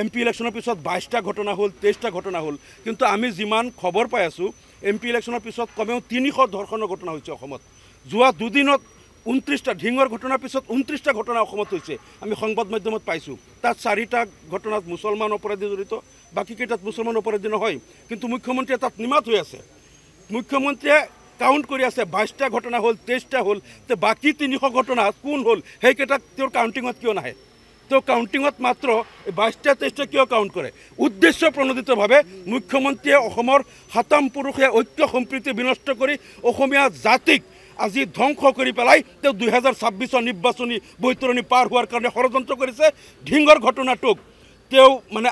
MP ইলেকশ্যনৰ পিছত 22টা ঘটনা হ'ল 23টা ঘটনা হ'ল কিন্তু আমি যিমান খবৰ পাই আছোঁ MP ইলেকশ্যনৰ পিছত কমেও 300 ধৰ্ষণৰ ঘটনা হৈছে অসমত যোৱা দুদিনত 29টা ঢিঙৰ ঘটনাৰ পিছত 29টা ঘটনা অসমত হৈছে আমি সংবাদ মাধ্যমত পাইছোঁ তাত 4টা ঘটনাত মুছলমান অপৰাধী জড়িত বাকী কেইটাত মুছলমান অপৰাধী নহয় কিন্তু মুখ্যমন্ত্ৰীয়ে তাত নিমাত হৈ আছে মুখ্যমন্ত্ৰীয়ে কাউণ্ট কৰি আছে 22টা ঘটনা হ'ল 23টা হ'ল তে বাকী 300 ঘটনা কোন হ'ল সেইকেইটাক তেওঁৰ কাউণ্টিঙত কিয় নাহে তো কাউণ্টিঙত মাত্ৰ 22টা 23টা কিয় কাউণ্ট কৰে উদ্দেশ্য প্ৰণোদিতভাৱে মুখ্যমন্ত্ৰীয়ে অসমৰ হাতাম পুৰুষে ঐক্য সম্প্ৰীতি বিনষ্ট কৰি অসমীয়া জাতিক আজি ধ্বংস কৰি পেলাই তেওঁ 2026 নিৰ্বাচনী বৈতৰণি পাৰ হোৱাৰ কাৰণে ষড়যন্ত্ৰ কৰিছে ঢিঙৰ ঘটনাটোক তেওঁ মানে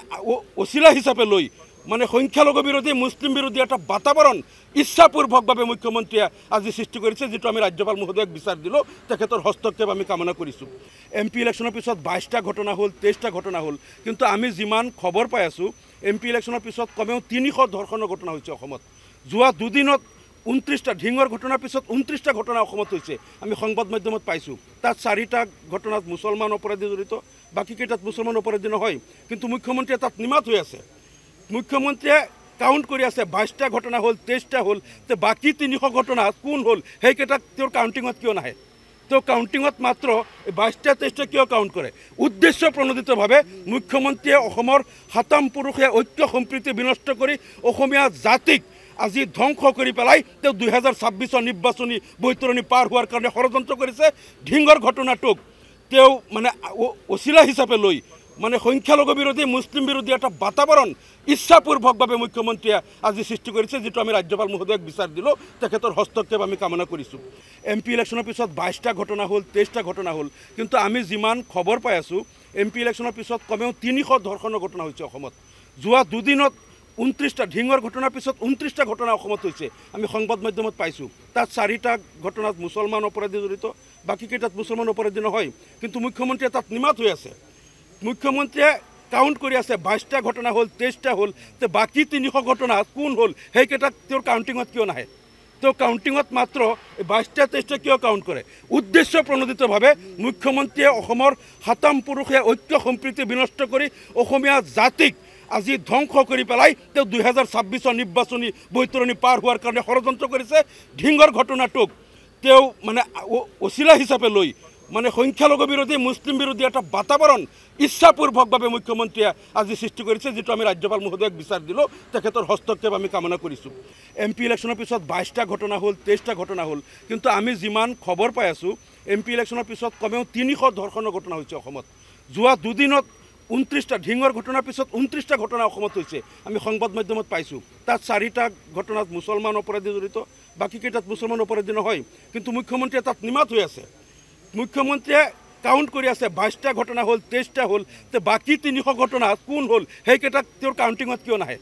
অচিলা হিচাপে লৈ মানে সংখ্যালঘু বিৰোধী মুছলিম বিৰোধী এটা বাতাবৰণ ইচ্ছাপূৰ্বকভাৱে মুখ্যমন্ত্ৰীয়ে আজি সৃষ্টি কৰিছে যেটো আমি ৰাজ্যপাল মহোদয়ক বিচাৰ দিলোঁ তেখেতৰ হস্তক্ষেপ আমি কামনা কৰিছোঁ MP ইলেকশ্যনৰ পিছত 22টা ঘটনা হ'ল 23টা ঘটনা হ'ল কিন্তু আমি যিমান খবৰ পাই আছোঁ MP ইলেকশ্যনৰ পিছত কমেও 300 ধৰ্ষণৰ ঘটনা হৈছে অসমত যোৱা দুদিনত 29টা ঢিঙৰ ঘটনাৰ পিছত 29টা ঘটনা অসমত হৈছে আমি সংবাদ মাধ্যমত পাইছোঁ তাত 4টা ঘটনাত মুছলমান অপৰাধী জড়িত বাকী কেইটাত মুছলমান অপৰাধী নহয় কিন্তু মুখ্যমন্ত্ৰীয়ে তাত নিমাত হৈ আছে মুখ্যমন্ত্ৰীয়ে কাউণ্ট কৰি আছে 22টা ঘটনা হ'ল 23টা হ'ল তে বাকী 300 ঘটনা কোন হ'ল সেইকেইটাক তেওঁৰ কাউণ্টিঙত কিয় নাহে তো কাউণ্টিঙত মাত্ৰ 22টা 23টা কিয় কাউণ্ট কৰে উদ্দেশ্য প্ৰণোদিতভাৱে মুখ্যমন্ত্ৰীয়ে অসমৰ হাতাম পুৰুষে ঐক্য সম্প্ৰীতি বিনষ্ট কৰি অসমীয়া জাতিক আজি ধ্বংস কৰি পেলাই তেওঁ 2026 নিৰ্বাচনী বৈতৰণি পাৰ হোৱাৰ কাৰণে ষড়যন্ত্ৰ কৰিছে ঢিঙৰ ঘটনাটোক তেওঁ মানে অচিলা হিচাপে লৈ মানে সংখ্যালঘু বিৰোধী মুছলিম বিৰোধী এটা বাতাবৰণ ইচ্ছাপূৰ্বকভাৱে মুখ্যমন্ত্ৰীয়ে আজি সৃষ্টি কৰিছে যেটো আমি ৰাজ্যপাল মহোদয়ক বিচাৰ দিলোঁ তেখেতৰ হস্তক্ষেপ আমি কামনা কৰিছোঁ MP ইলেকশ্যনৰ পিছত 22টা ঘটনা হ'ল 23টা ঘটনা হ'ল কিন্তু আমি যিমান খবৰ পাই আছোঁ MP ইলেকশ্যনৰ পিছত কমেও 300 ধৰ্ষণৰ ঘটনা হৈছে অসমত যোৱা দুদিনত 29টা ঢিঙৰ ঘটনাৰ পিছত 29টা ঘটনা অসমত হৈছে আমি সংবাদ মাধ্যমত পাইছোঁ তাত 4টা ঘটনাত মুছলমান অপৰাধী জড়িত বাকী কেইটাত মুছলমান অপৰাধী নহয় কিন্তু মুখ্যমন্ত্ৰীয়ে তাত নিমাত হৈ আছে মুখ্যমন্ত্ৰীয়ে কাউণ্ট কৰি আছে 22টা ঘটনা হ'ল 23টা হ'ল তে বাকী 300 ঘটনা কোন হ'ল সেইকেইটাক তেওঁৰ কাউণ্টিঙত কিয় নাহে তো কাউণ্টিঙত মাত্ৰ 22টা 23টা কিয় কাউণ্ট কৰে উদ্দেশ্য প্ৰণোদিতভাৱে মুখ্যমন্ত্ৰীয়ে অসমৰ হাতাম পুৰুষে ঐক্য সম্প্ৰীতি বিনষ্ট কৰি অসমীয়া জাতিক আজি ধ্বংস কৰি পেলাই তেওঁ 2026 নিৰ্বাচনী বৈতৰণি পাৰ হোৱাৰ কাৰণে ষড়যন্ত্ৰ কৰিছে ঢিঙৰ ঘটনাটোক তেওঁ মানে অচিলা হিচাপে লৈ মানে সংখ্যালঘু বিৰোধী মুছলিম বিৰোধী এটা বাতাবৰণ ইচ্ছাপূৰ্বকভাৱে মুখ্যমন্ত্ৰীয়ে আজি সৃষ্টি কৰিছে যেটো আমি ৰাজ্যপাল মহোদয়ক বিচাৰ দিলোঁ তেখেতৰ হস্তক্ষেপ আমি কামনা কৰিছোঁ MP ইলেকশ্যনৰ পিছত 22টা ঘটনা হ'ল 23টা ঘটনা হ'ল কিন্তু আমি যিমান খবৰ পাই আছোঁ MP ইলেকশ্যনৰ পিছত কমেও 300 ধৰ্ষণৰ ঘটনা হৈছে অসমত যোৱা দুদিনত 29টা ঢিঙৰ ঘটনাৰ পিছত 29টা ঘটনা অসমত হৈছে আমি সংবাদ মাধ্যমত পাইছোঁ তাত 4টা ঘটনাত মুছলমান অপৰাধী জড়িত বাকী কেইটাত মুছলমান অপৰাধী নহয় কিন্তু মুখ্যমন্ত্ৰীয়ে তাত নিমাত হৈ আছে মুখ্যমন্ত্ৰীয়ে কাউণ্ট কৰি আছে 22টা ঘটনা হ'ল 23টা হ'ল তে বাকী 300 ঘটনা কোন হ'ল সেইকেইটাক তেওঁৰ কাউণ্টিঙত কিয় নাহে